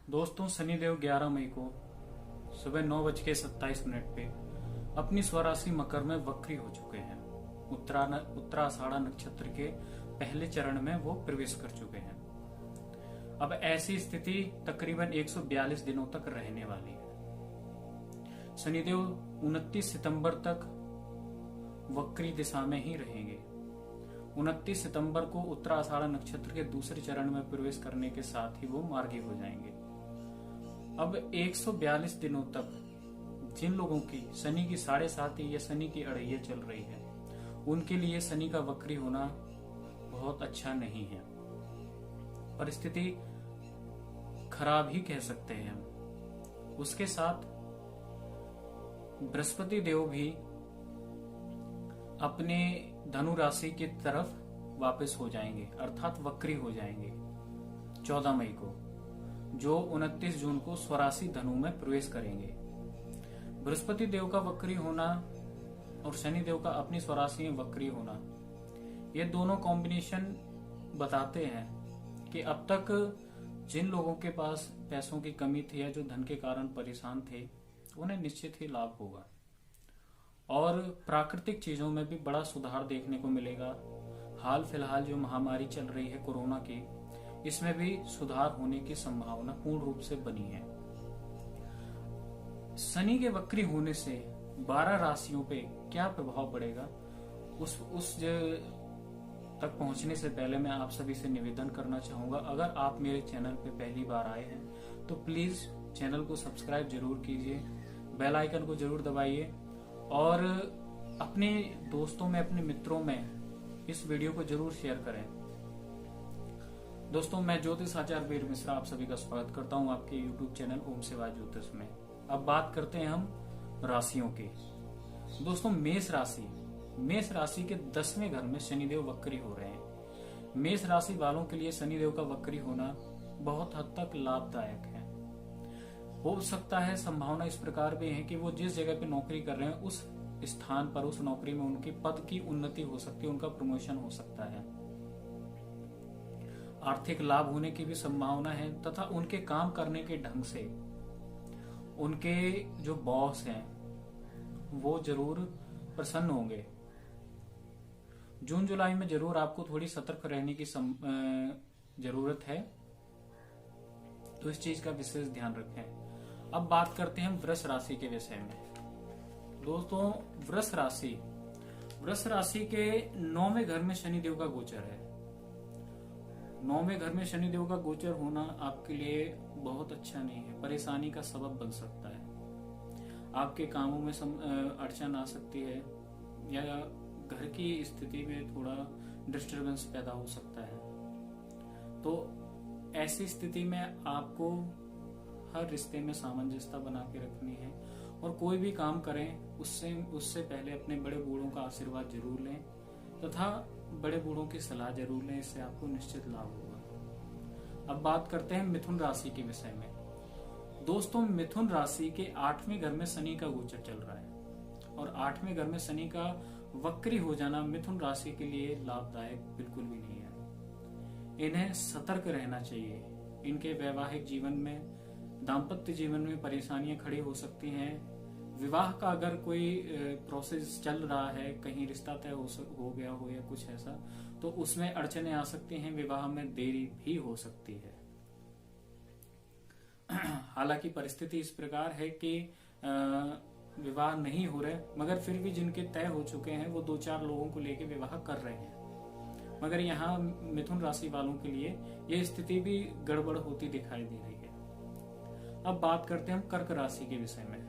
दोस्तों, शनिदेव 11 मई को सुबह 9:27 पे अपनी स्वराशि मकर में वक्री हो चुके हैं। उत्तराषाढ़ा नक्षत्र के पहले चरण में वो प्रवेश कर चुके हैं। अब ऐसी स्थिति तकरीबन 142 दिनों तक रहने वाली है। शनिदेव 29 सितंबर तक वक्री दिशा में ही रहेंगे। 29 सितंबर को उत्तराषाढ़ा नक्षत्र के दूसरे चरण में प्रवेश करने के साथ ही वो मार्गी हो जाएंगे। अब 142 दिनों तक जिन लोगों की शनि की 7.5 या शनि की अड़ैया चल रही है, उनके लिए शनि का वक्री होना बहुत अच्छा नहीं है। परिस्थिति खराब ही कह सकते हैं हम। उसके साथ बृहस्पति देव भी अपने धनु राशि की तरफ वापस हो जाएंगे, अर्थात वक्री हो जाएंगे 14 मई को, जो 29 जून को स्वराशि धनु में प्रवेश करेंगे। बृहस्पति देव का वक्री होना और शनि देव का अपनी स्वराशि में वक्री होना, ये दोनों कॉम्बिनेशन बताते हैं कि अब तक जिन लोगों के पास पैसों की कमी थी या जो धन के कारण परेशान थे, उन्हें निश्चित ही लाभ होगा। और प्राकृतिक चीजों में भी बड़ा सुधार देखने को मिलेगा। हाल फिलहाल जो महामारी चल रही है कोरोना की, इसमें भी सुधार होने की संभावना पूर्ण रूप से बनी है। शनि के वक्री होने से 12 राशियों पे क्या प्रभाव पड़ेगा, उस तक पहुंचने से पहले मैं आप सभी से निवेदन करना चाहूंगा, अगर आप मेरे चैनल पे पहली बार आए हैं तो प्लीज चैनल को सब्सक्राइब जरूर कीजिए, बेल आइकन को जरूर दबाइए और अपने दोस्तों में, अपने मित्रों में इस वीडियो को जरूर शेयर करें। दोस्तों, मैं ज्योतिष आचार्य वीर मिश्रा आप सभी का स्वागत करता हूं आपके YouTube चैनल ओम सेवा ज्योतिष में। अब बात करते हैं हम राशियों की। दोस्तों, मेष राशि के 10वें घर में शनिदेव वक्री हो रहे हैं। मेष राशि वालों के लिए शनिदेव का वक्री होना बहुत हद तक लाभदायक है। हो सकता है, संभावना इस प्रकार भी है कि वो जिस जगह पे नौकरी कर रहे हैं उस स्थान पर, उस नौकरी में उनकी पद की उन्नति हो सकती है, उनका प्रमोशन हो सकता है। आर्थिक लाभ होने की भी संभावना है तथा उनके काम करने के ढंग से उनके जो बॉस हैं वो जरूर प्रसन्न होंगे। जून जुलाई में जरूर आपको थोड़ी सतर्क रहने की जरूरत है, तो इस चीज का विशेष ध्यान रखें। अब बात करते हैं वृष राशि के विषय में। दोस्तों, वृष राशि के 9वें घर में शनिदेव का गोचर है। 9वें घर में शनिदेव का गोचर होना आपके लिए बहुत अच्छा नहीं है, परेशानी का सबब बन सकता है। आपके कामों में अड़चन आ सकती है या घर की स्थिति में थोड़ा डिस्टरबेंस पैदा हो सकता है। तो ऐसी स्थिति में आपको हर रिश्ते में सामंजस्यता बना के रखनी है और कोई भी काम करें उससे पहले अपने बड़े बूढ़ों का आशीर्वाद जरूर लें तथा बड़े बूढ़ों की सलाह जरूर लें, इससे आपको निश्चित लाभ होगा। अब बात करते हैं मिथुन राशि के विषय में। दोस्तों, मिथुन राशि के 8वें घर में शनि का गोचर चल रहा है और 8वें घर में शनि का वक्री हो जाना मिथुन राशि के लिए लाभदायक बिल्कुल भी नहीं है। इन्हें सतर्क रहना चाहिए। इनके वैवाहिक जीवन में, दाम्पत्य जीवन में परेशानियां खड़ी हो सकती हैं। विवाह का अगर कोई प्रोसेस चल रहा है, कहीं रिश्ता तय हो गया हो या कुछ ऐसा, तो उसमें अड़चने आ सकती हैं, विवाह में देरी भी हो सकती है। हालांकि परिस्थिति इस प्रकार है कि विवाह नहीं हो रहे, मगर फिर भी जिनके तय हो चुके हैं वो 2-4 लोगों को लेकर विवाह कर रहे हैं। मगर यहाँ मिथुन राशि वालों के लिए ये स्थिति भी गड़बड़ होती दिखाई दे रही है। अब बात करते हैं हम कर्क राशि के विषय में।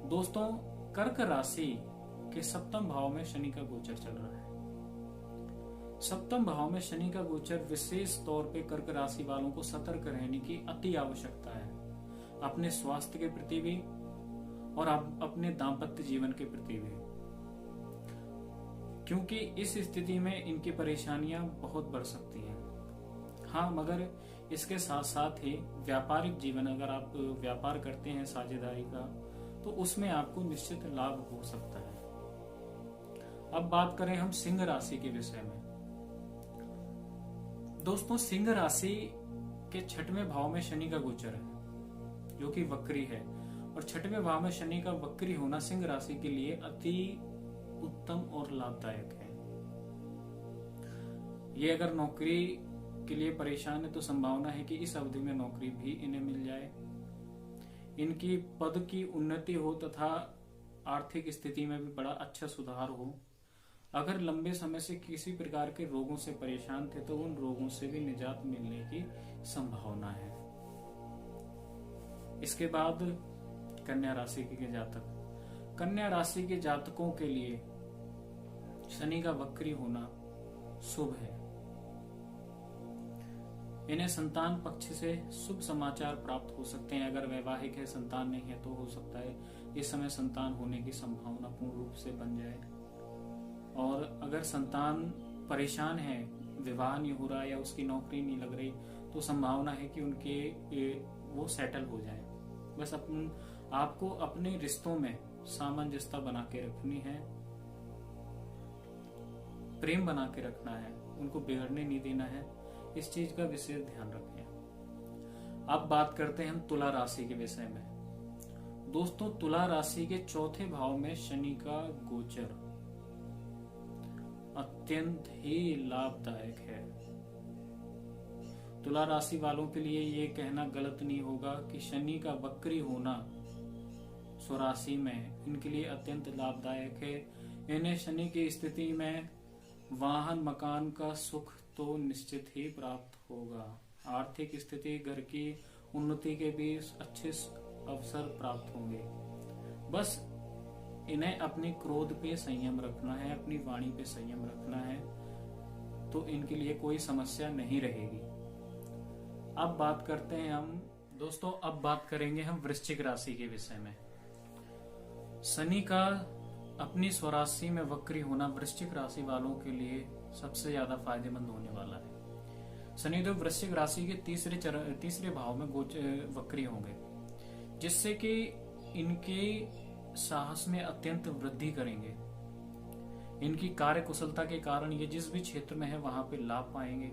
दोस्तों, कर्क राशि के 7वें भाव में शनि का गोचर चल रहा है। 7वें भाव में शनि का गोचर विशेष तौर पे कर्क राशि वालों को सतर्क रहने की अति आवश्यकता है, अपने स्वास्थ्य के प्रति भी और अपने दाम्पत्य जीवन के प्रति भी, क्योंकि इस स्थिति में इनकी परेशानियां बहुत बढ़ सकती हैं। हाँ, मगर इसके साथ साथ ही व्यापारिक जीवन, अगर आप व्यापार करते हैं साझेदारी का, तो उसमें आपको निश्चित लाभ हो सकता है। अब बात करें हम सिंह राशि के विषय में। दोस्तों, सिंह राशि कि छठवें भाव में शनि का गोचर है जो कि वक्री है, और छठवें भाव में शनि का वक्री होना सिंह राशि के लिए अति उत्तम और लाभदायक है। ये अगर नौकरी के लिए परेशान है तो संभावना है कि इस अवधि में नौकरी भी इन्हें मिल जाए। इनकी पद की उन्नति हो तथा आर्थिक स्थिति में भी बड़ा अच्छा सुधार हो। अगर लंबे समय से किसी प्रकार के रोगों से परेशान थे तो उन रोगों से भी निजात मिलने की संभावना है। इसके बाद कन्या राशि के जातक। कन्या राशि के जातकों के लिए शनि का वक्री होना शुभ है। इन्हें संतान पक्ष से शुभ समाचार प्राप्त हो सकते हैं। अगर वैवाहिक है, संतान नहीं है तो हो सकता है इस समय संतान होने की संभावना पूर्ण रूप से बन जाए। और अगर संतान परेशान है, विवाह नहीं हो रहा या उसकी नौकरी नहीं लग रही, तो संभावना है कि उनके वो सेटल हो जाए। बस आपको अपने रिश्तों में सामंजस्यता बना के रखनी है, प्रेम बना के रखना है, उनको बिगड़ने नहीं देना है। इस चीज का विशेष ध्यान रखें। अब बात करते हैं हम तुला राशि के विषय में। दोस्तों, तुला राशि के चौथे भाव में शनि का गोचर अत्यंत ही लाभदायक है। तुला राशि वालों के लिए ये कहना गलत नहीं होगा कि शनि का वक्री होना स्वराशि में इनके लिए अत्यंत लाभदायक है। इन्हें शनि की स्थिति में वाहन मकान का सुख तो निश्चित ही प्राप्त होगा। आर्थिक स्थिति, घर की उन्नति के भी अच्छे अवसर प्राप्त होंगे। बस इन्हें अपने क्रोध पे संयम रखना है, अपनी वाणी पे संयम रखना है, तो इनके लिए कोई समस्या नहीं रहेगी। अब बात करते हैं हम दोस्तों, अब बात करेंगे हम वृश्चिक राशि के विषय में। शनि का अपनी स्वराशि में वक्री होना वृश्चिक राशि वालों के लिए सबसे ज्यादा फायदेमंद होने वाला है। शनिदेव वृश्चिक राशि के तीसरे भाव में वक्री होंगे, जिससे कि इनके साहस में अत्यंत वृद्धि करेंगे। इनकी कार्य कुशलता के कारण ये जिस भी क्षेत्र में है वहां पे लाभ पाएंगे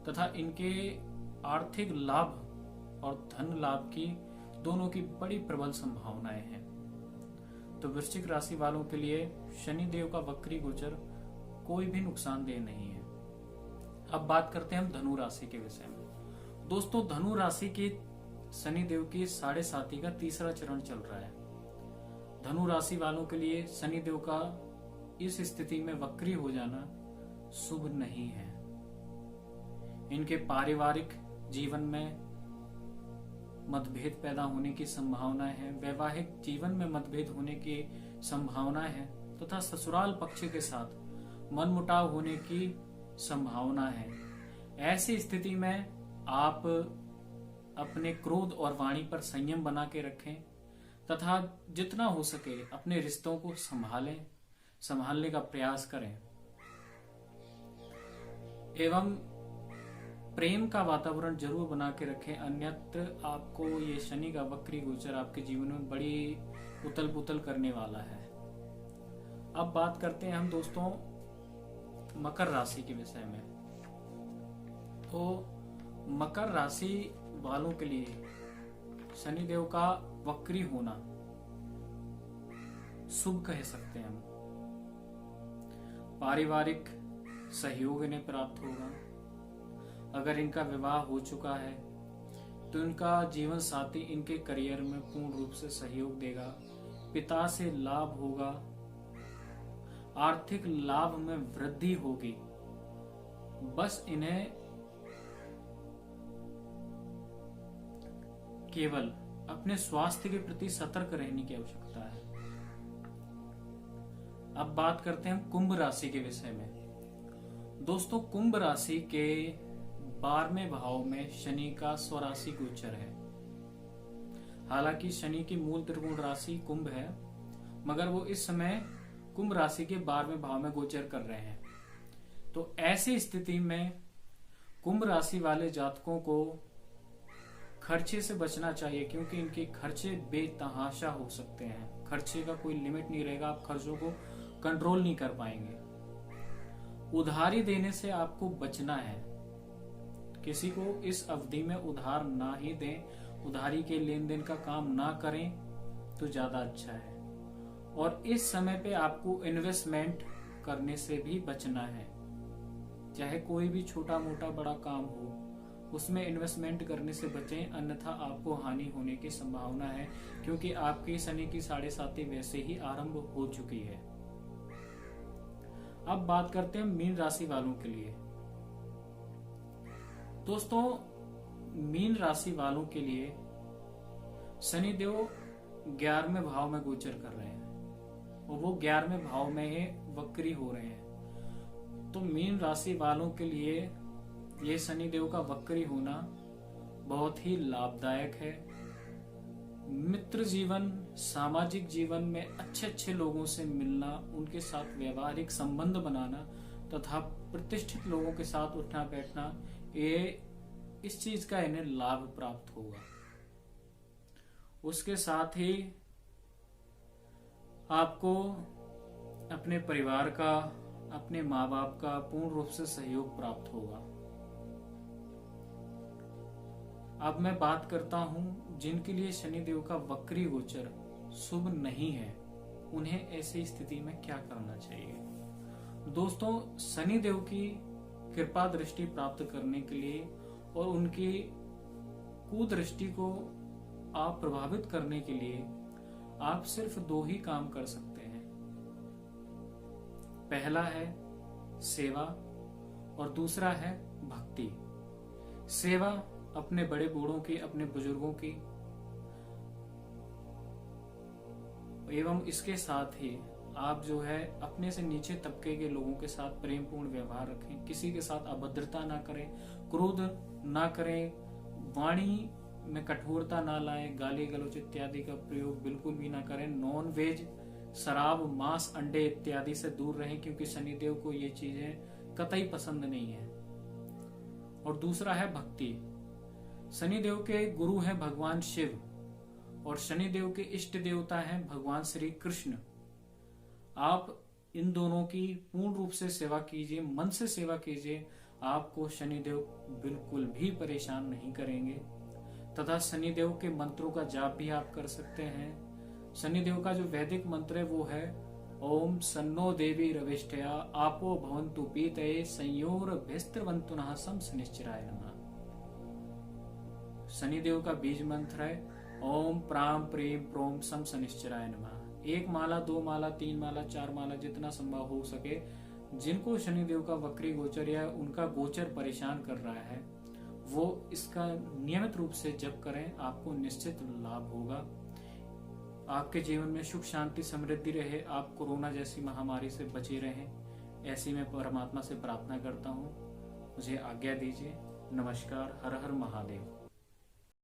तथा इनके आर्थिक लाभ और धन लाभ की दोनों की बड़ी प्रबल संभावनाएं हैं। तो वृश्चिक राशि वालों के लिए शनिदेव का वक्री गोचर कोई भी नुकसानदेह नहीं है। अब बात करते हैं हम धनु राशि के विषय में। दोस्तों, धनु राशि के शनिदेव की 7.5 का तीसरा चरण चल रहा है। धनु राशि वालों के लिए शनिदेव का इस स्थिति में वक्री हो जाना शुभ नहीं है। इनके पारिवारिक जीवन में मतभेद पैदा होने की संभावना है, वैवाहिक जीवन में मतभेद होने की संभावना है तथा ससुराल पक्ष के साथ मनमुटाव होने की संभावना है। ऐसी स्थिति में आप अपने क्रोध और वाणी पर संयम बना के रखें तथा जितना हो सके अपने रिश्तों को संभालने का प्रयास करें एवं प्रेम का वातावरण जरूर बना के रखें। अन्यत्र आपको ये शनि का वक्री गोचर आपके जीवन में बड़ी उथल पुथल करने वाला है। अब बात करते हैं हम दोस्तों मकर राशि के विषय में। तो मकर राशि वालों के लिए शनिदेव का वक्री होना शुभ कह सकते हैं हम। पारिवारिक सहयोग इन्हें प्राप्त होगा। अगर इनका विवाह हो चुका है तो इनका जीवन साथी इनके करियर में पूर्ण रूप से सहयोग देगा। पिता से लाभ होगा, आर्थिक लाभ में वृद्धि होगी। बस इन्हें केवल अपने स्वास्थ्य के प्रति सतर्क रहने की आवश्यकता है। अब बात करते हैं कुंभ राशि के विषय में। दोस्तों, कुंभ राशि के 12वें भाव में शनि का स्वराशि गोचर है। हालांकि शनि की मूल त्रिकोण राशि कुंभ है, मगर वो इस समय कुंभ राशि के 12वें भाव में गोचर कर रहे हैं। तो ऐसी स्थिति में कुंभ राशि वाले जातकों को खर्चे से बचना चाहिए, क्योंकि इनके खर्चे बेतहाशा हो सकते हैं। खर्चे का कोई लिमिट नहीं रहेगा, आप खर्चों को कंट्रोल नहीं कर पाएंगे। उधारी देने से आपको बचना है। किसी को इस अवधि में उधार ना ही दें, उधारी के लेन देन का काम ना करें तो ज्यादा अच्छा है। और इस समय पे आपको इन्वेस्टमेंट करने से भी बचना है। चाहे कोई भी छोटा मोटा बड़ा काम हो, उसमें इन्वेस्टमेंट करने से बचें, अन्यथा आपको हानि होने की संभावना है, क्योंकि आपकी शनि की 7.5 वैसे ही आरंभ हो चुकी है। अब बात करते हैं मीन राशि वालों के लिए। दोस्तों, मीन राशि वालों के लिए शनिदेव 11वें भाव में गोचर कर रहे हैं और वो 11वें भाव में ही वक्री हो रहे हैं। तो मीन राशि वालों के लिए ये शनिदेव का वक्री होना बहुत ही लाभदायक है। मित्र जीवन, सामाजिक जीवन में अच्छे अच्छे लोगों से मिलना, उनके साथ व्यवहारिक संबंध बनाना तथा प्रतिष्ठित लोगों के साथ उठना बैठना, ये इस चीज का इन्हें लाभ प्राप्त होगा। उसके साथ ही आपको अपने परिवार का, अपने माँ बाप का पूर्ण रूप से सहयोग प्राप्त होगा। अब मैं बात करता हूं जिनके लिए शनिदेव का वक्री गोचर शुभ नहीं है, उन्हें ऐसी स्थिति में क्या करना चाहिए। दोस्तों, शनिदेव की कृपा दृष्टि प्राप्त करने के लिए और उनकी कुदृष्टि को आप प्रभावित करने के लिए आप सिर्फ 2 ही काम कर सकते हैं। पहला है सेवा और दूसरा है भक्ति। सेवा अपने बड़े बूढ़ों की, अपने बुजुर्गों की, एवं इसके साथ ही आप जो है अपने से नीचे तबके के लोगों के साथ प्रेमपूर्ण व्यवहार रखें। किसी के साथ अभद्रता ना करें, क्रोध ना करें, वाणी में कठोरता ना लाएं, गाली गलौज इत्यादि का प्रयोग बिल्कुल भी ना करें। नॉन वेज, शराब, मांस, अंडे इत्यादि से दूर रहें, क्योंकि शनिदेव को ये चीजें कतई पसंद नहीं है। और दूसरा है भक्ति। शनिदेव के गुरु हैं भगवान शिव और शनिदेव के इष्ट देवता हैं भगवान श्री कृष्ण। आप इन दोनों की पूर्ण रूप से सेवा कीजिए, मन से सेवा कीजिए, आपको शनिदेव बिल्कुल भी परेशान नहीं करेंगे। तथा शनिदेव के मंत्रों का जाप भी आप कर सकते हैं। शनिदेव का जो वैदिक मंत्र है वो है ओम सन्नो देवी रविष्ठया आपो भवन्तु पीतये संयोर भेस्त्रवन्तु नः सम शनिश्चराय नमः। शनिदेव का बीज मंत्र है ओम प्राम प्रेम प्रोम सम शनिश्चराय नमः। 1 माला, 2 माला, 3 माला, 4 माला, जितना संभव हो सके, जिनको शनिदेव का वक्री गोचर या उनका गोचर परेशान कर रहा है, वो इसका नियमित रूप से जप करें, आपको निश्चित लाभ होगा। आपके जीवन में सुख शांति समृद्धि रहे, आप कोरोना जैसी महामारी से बचे रहें, ऐसी मैं परमात्मा से प्रार्थना करता हूँ। मुझे आज्ञा दीजिए। नमस्कार। हर हर महादेव।